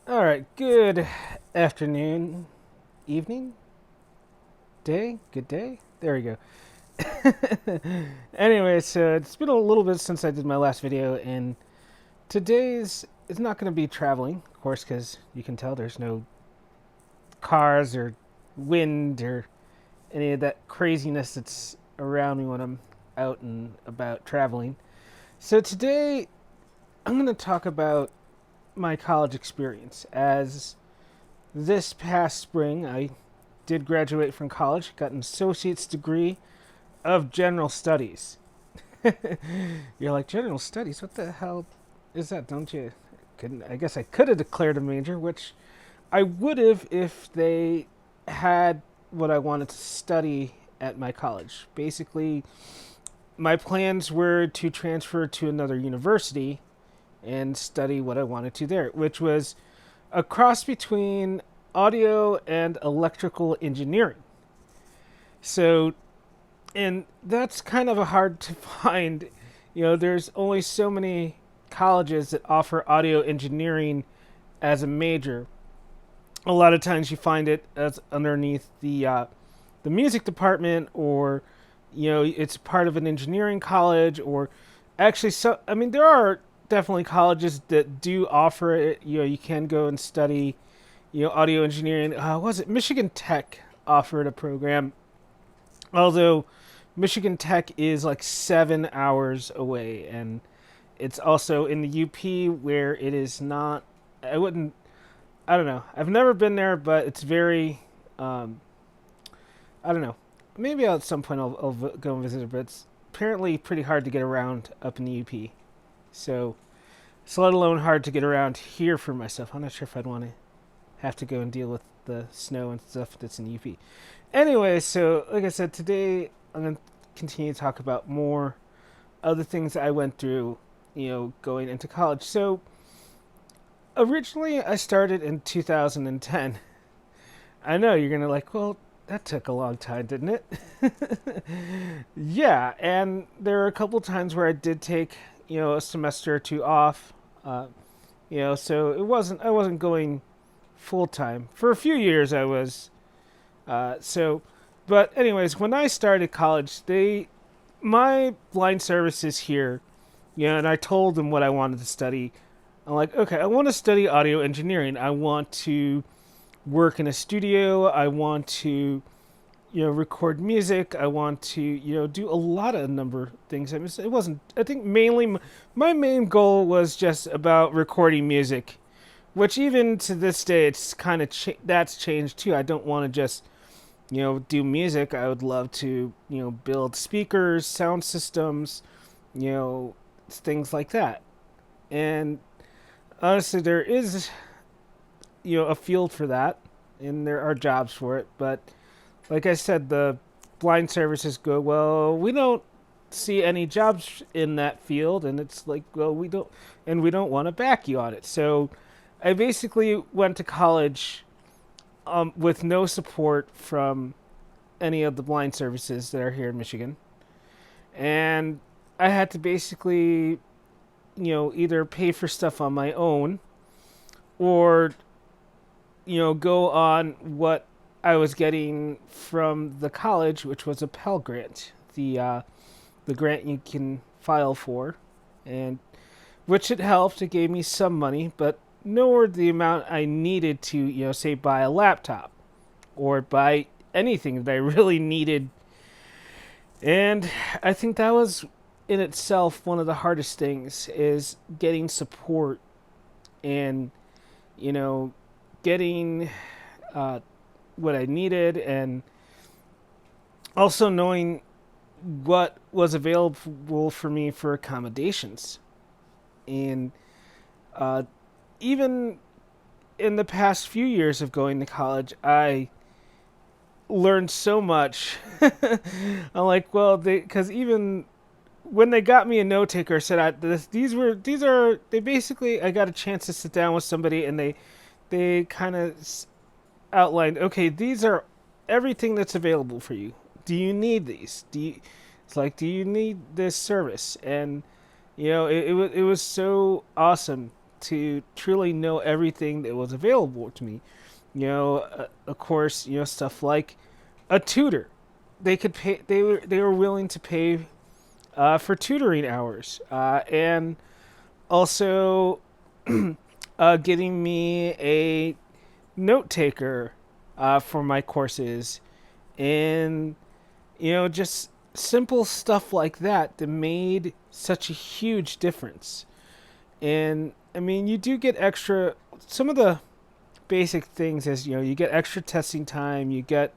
All right, good afternoon, evening, day, good day. There we go. Anyway, so it's been a little bit since I did my last video, and today's it's not going to be traveling, of course, because you can tell there's no cars or wind or any of that craziness that's around me when I'm out and about traveling. So today I'm going to talk about my college experience. As this past spring, I did graduate from college, got an associate's degree of general studies. You're like, general studies? What the hell is that? Don't you? Couldn't, I guess I could have declared a major, which I would have if they had what I wanted to study at my college. Basically, my plans were to transfer to another university and study what I wanted to there, which was a cross between audio and electrical engineering. So, and that's kind of a hard to find. There's only so many colleges that offer audio engineering as a major. A lot of times you find it as underneath the music department, or it's part of an engineering college, or actually, so I mean, there are definitely colleges that do offer it. You can go and study, audio engineering. Was it Michigan Tech offered a program? Although Michigan Tech is like 7 hours away, and it's also in the UP where it is not. I wouldn't. I don't know. I've never been there, but it's very. I don't know. Maybe at some point I'll go and visit it, but it's apparently pretty hard to get around up in the UP. So it's let alone hard to get around here for myself. I'm not sure if I'd want to have to go and deal with the snow and stuff that's in the UP. Anyway, so like I said, today I'm going to continue to talk about more other things I went through, going into college. So originally I started in 2010. I know you're going to like, well, that took a long time, didn't it? Yeah, and there were a couple times where I did take, a semester or two off. So I wasn't going full time. For a few years I was. But anyways, when I started college, my blind services here, and I told them what I wanted to study. I'm like, okay, I want to study audio engineering. I want to work in a studio. I want to, record music. I want to, do a lot of number of things. I mean, it wasn't. I think mainly my main goal was just about recording music, which even to this day, it's kind of that's changed too. I don't want to just do music. I would love to, build speakers, sound systems, things like that. And honestly, there is, a field for that, and there are jobs for it. But like I said, the blind services go, well, we don't see any jobs in that field, and it's like, well, we don't want to back you on it. So I basically went to college with no support from any of the blind services that are here in Michigan. And I had to basically, either pay for stuff on my own, or, go on what I was getting from the college, which was a Pell Grant, the grant you can file for, and which it helped. It gave me some money, but nor the amount I needed to, say, buy a laptop or buy anything that I really needed. And I think that was in itself one of the hardest things, is getting support and, you know, getting uh, what I needed, and also knowing what was available for me for accommodations. And uh, even in the past few years of going to college, I learned so much. I'm like, well, because even when they got me a note taker, said these are they basically, I got a chance to sit down with somebody, and they kind of outlined, okay, these are everything that's available for you. Do you need these? It's like, do you need this service? And it was so awesome to truly know everything that was available to me. Of course, stuff like a tutor. They could pay. They were willing to pay for tutoring hours, and also getting me a note taker for my courses, and just simple stuff like that made such a huge difference. And I mean, you do get extra. Some of the basic things is you get extra testing time. You get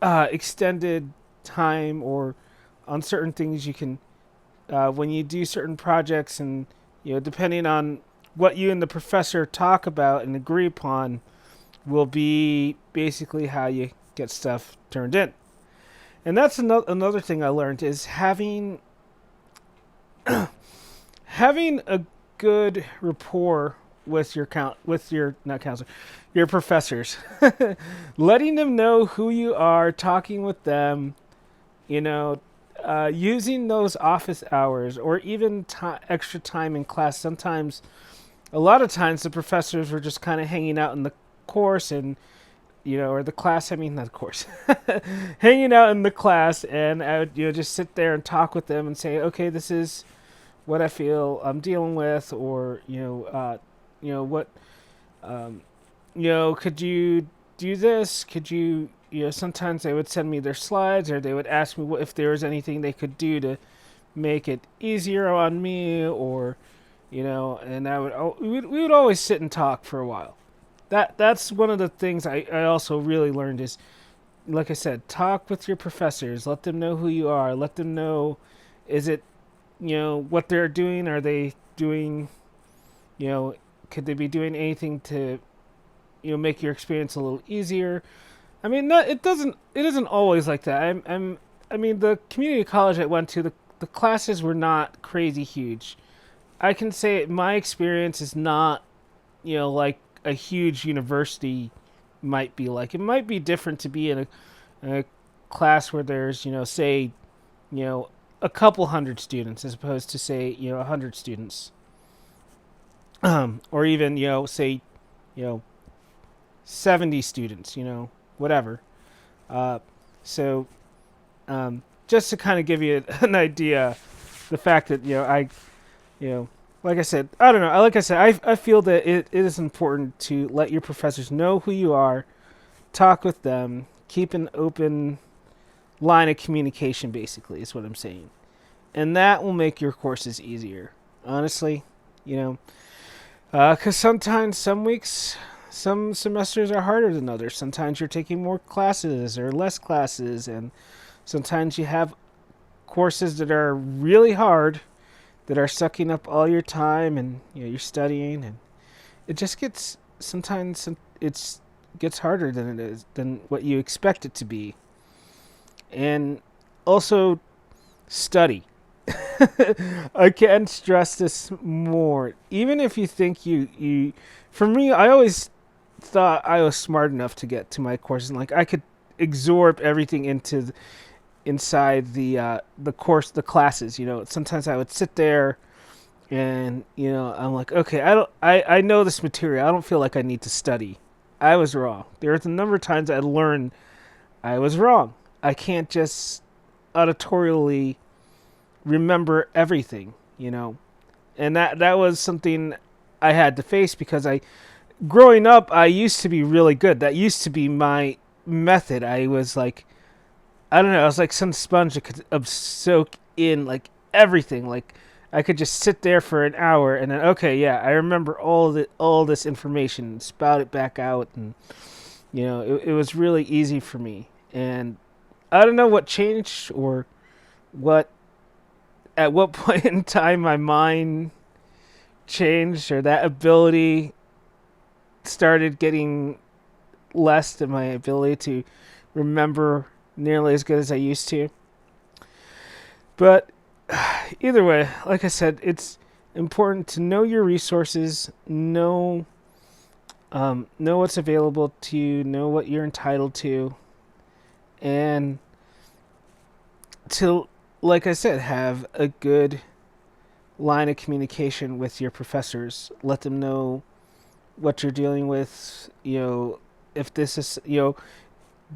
extended time, or on certain things you can when you do certain projects, and depending on what you and the professor talk about and agree upon will be basically how you get stuff turned in. And that's another thing I learned is having a good rapport with your not counselor, your professors, letting them know who you are, talking with them, using those office hours, or even extra time in class. Sometimes, a lot of times, the professors were just kind of hanging out in the course, and or the class. I mean, not the course, hanging out in the class, and I would just sit there and talk with them and say, okay, this is what I feel I'm dealing with, or what, could you do this? Could you, sometimes they would send me their slides, or they would ask me if there was anything they could do to make it easier on me, or, and we would always sit and talk for a while. That's one of the things I also really learned is, like I said, talk with your professors, let them know who you are, let them know, is it, what they're doing, are they doing, could they be doing anything to, make your experience a little easier? I mean, it isn't always like that. I mean, the community college I went to, the classes were not crazy huge. I can say my experience is not, like a huge university might be like. It might be different to be in a class where there's, say, a couple hundred students as opposed to, say, 100 students. Or even, say, 70 students, whatever. So, just to kind of give you an idea, the fact that, like I said, I don't know. Like I said, I feel that it is important to let your professors know who you are, talk with them, keep an open line of communication, basically, is what I'm saying. And that will make your courses easier. Honestly, because sometimes, some weeks, some semesters are harder than others. Sometimes you're taking more classes or less classes, and sometimes you have courses that are really hard, that are sucking up all your time, and you're studying, and it just gets sometimes it's gets harder than what you expect it to be. And also, study. I can't stress this more. Even if you think you for me, I always thought I was smart enough to get to my courses, and like I could absorb everything inside the course, the classes. Sometimes I would sit there, and I'm like, okay, I know this material. I don't feel like I need to study. I was wrong. There was a number of times I learned I was wrong. I can't just auditorially remember everything, and that was something I had to face, because growing up, I used to be really good. That used to be my method. I was like, I don't know, I was like some sponge that could soak in like everything. Like I could just sit there for an hour, and then, okay, yeah, I remember all this information, spout it back out, and it was really easy for me. And I don't know what changed, or at what point in time my mind changed, or that ability started getting less than my ability to remember nearly as good as I used to. But either way, like I said, it's important to know your resources, know what's available to you, know what you're entitled to, and to, like I said, have a good line of communication with your professors. Let them know what you're dealing with. If this is,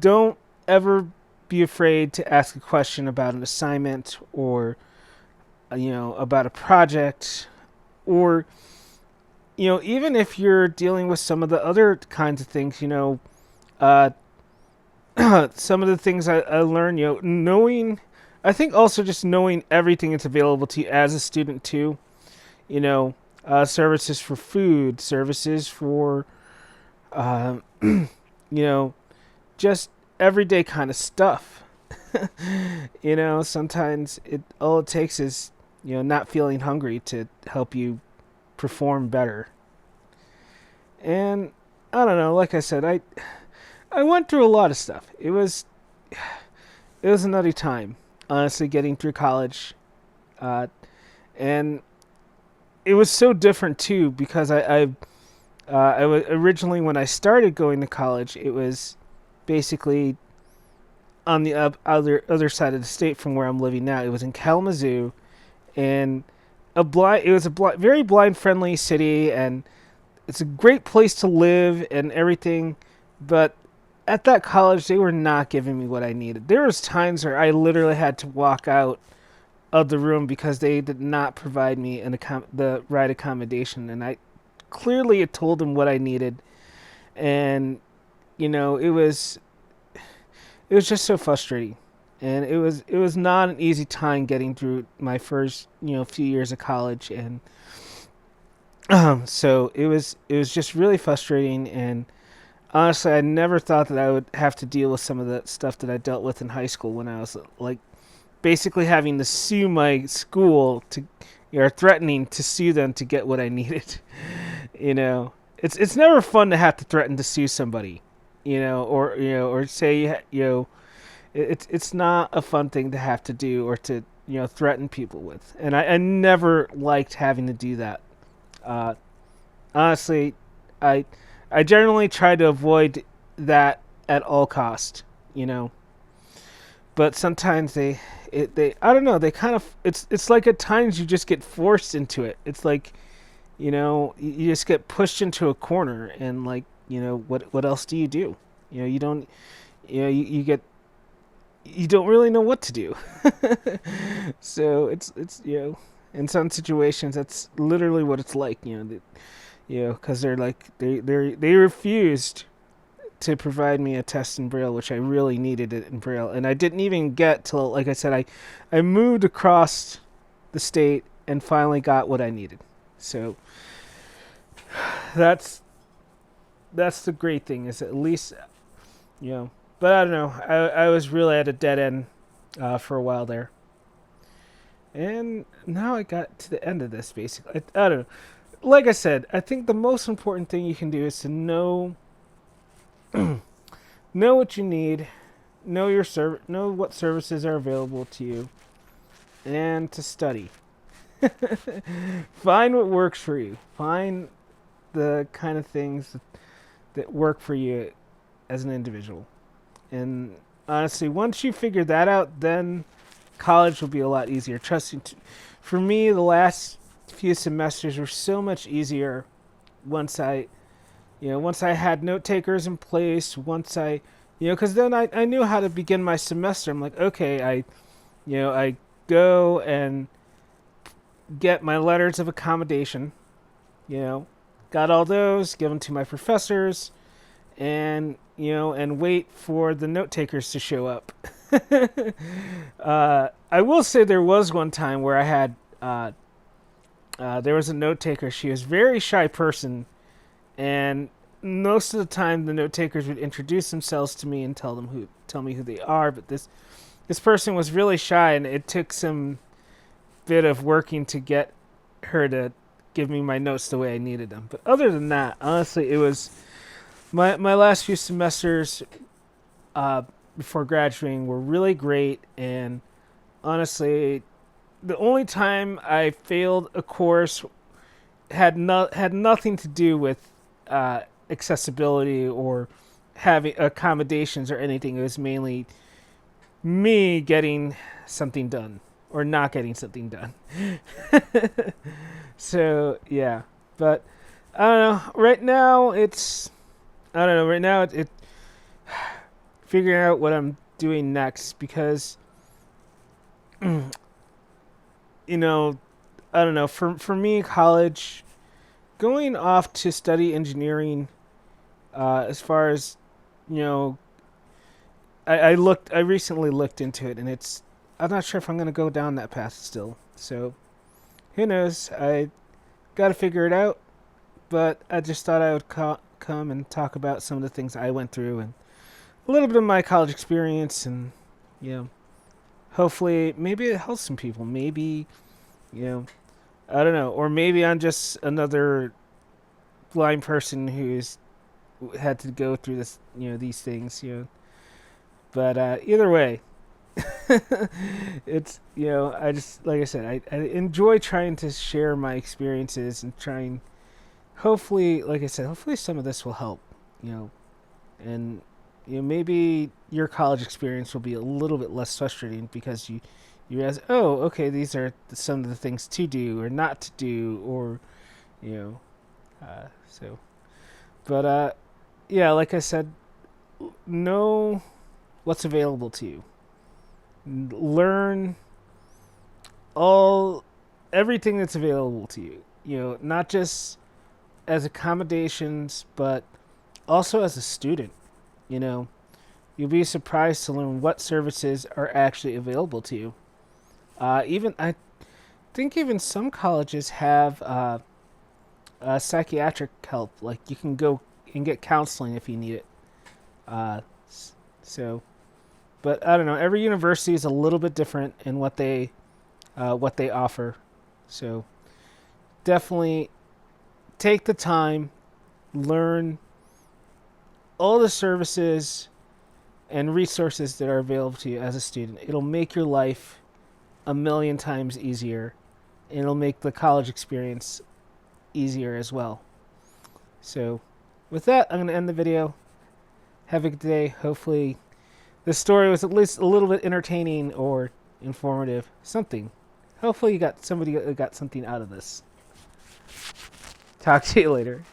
don't ever be afraid to ask a question about an assignment or, about a project, or, even if you're dealing with some of the other kinds of things, uh, some of the things I learned, knowing, I think also just knowing everything that's available to you as a student too, you know, services for food, services for, uh, just everyday kind of stuff. Sometimes all it takes is, not feeling hungry to help you perform better. And I don't know, like I said, I went through a lot of stuff. It was a nutty time, honestly, getting through college, uh, and it was so different too because I was originally when I started going to college, it was basically on the other side of the state from where I'm living now. It was in Kalamazoo, and it was a very blind friendly city, and it's a great place to live and everything, but at that college they were not giving me what I needed. There was times where I literally had to walk out of the room because they did not provide me the right accommodation, and I clearly had told them what I needed, and it was just so frustrating, and it was not an easy time getting through my first few years of college, and so it was just really frustrating. And honestly, I never thought that I would have to deal with some of the stuff that I dealt with in high school when I was like basically having to sue my school to, or threatening to sue them to get what I needed. It's never fun to have to threaten to sue somebody, or say it's not a fun thing to have to do or to threaten people with, and I never liked having to do that. Uh, Honestly, I I generally try to avoid that at all cost, you know. But sometimes they I don't know, they kind of it's like at times you just get forced into it. It's like, you just get pushed into a corner, and like, what else do? You don't you get you don't really know what to do. So it's in some situations that's literally what it's like, because they're like they refused to provide me a test in Braille, which I really needed it in Braille, and I didn't even get till, like I said, I moved across the state and finally got what I needed. So that's that's the great thing, is at least, you know. But I don't know. I was really at a dead end for a while there, and now I got to the end of this. Basically, I don't know. Like I said, I think the most important thing you can do is to know what you need, know what services are available to you, and to study. Find what works for you. Find the kind of things that work for you as an individual. And honestly, once you figure that out, then college will be a lot easier. Trust me. For me, the last few semesters were so much easier once I had note takers in place. Once because then I knew how to begin my semester. I'm like, okay, I go and get my letters of accommodation. Got all those, give them to my professors, and and wait for the note takers to show up. I will say there was one time where I had there was a note taker. She was a very shy person, and most of the time the note takers would introduce themselves to me and tell me who they are. But this person was really shy, and it took some bit of working to get her to give me my notes the way I needed them. But other than that, honestly, it was my last few semesters before graduating were really great. And honestly, the only time I failed a course had nothing to do with accessibility or having accommodations or anything. It was mainly me getting something done. or not getting something done. So yeah, but I don't know. Right now, it's I don't know. Right now, it figuring out what I'm doing next because you know I don't know. For me, college, going off to study engineering, as far as you know, I recently looked into it, and I'm not sure if I'm gonna go down that path still. So who knows? I got to figure it out. But I just thought I would come and talk about some of the things I went through and a little bit of my college experience, and you know, hopefully, maybe it helps some people. Maybe you know, I don't know, or maybe I'm just another blind person who's had to go through this, these things, But either way, it's I just like I said, I enjoy trying to share my experiences and trying. Hopefully, like I said, hopefully some of this will help. You know, and maybe your college experience will be a little bit less frustrating because you realize, oh, okay, these are some of the things to do or not to do, or you know, so. But yeah, like I said, know what's available to you. Learn all everything that's available to you. Not just as accommodations, but also as a student. You know, you'll be surprised to learn what services are actually available to you. Even I think even some colleges have psychiatric help. Like you can go and get counseling if you need it. Uh, so, but I don't know. Every university is a little bit different in what they offer. So definitely take the time, learn all the services and resources that are available to you as a student. It'll make your life a million times easier, and it'll make the college experience easier as well. So, with that, I'm going to end the video. Have a good day. Hopefully, this story was at least a little bit entertaining or informative. Something. Hopefully, somebody got something out of this. Talk to you later.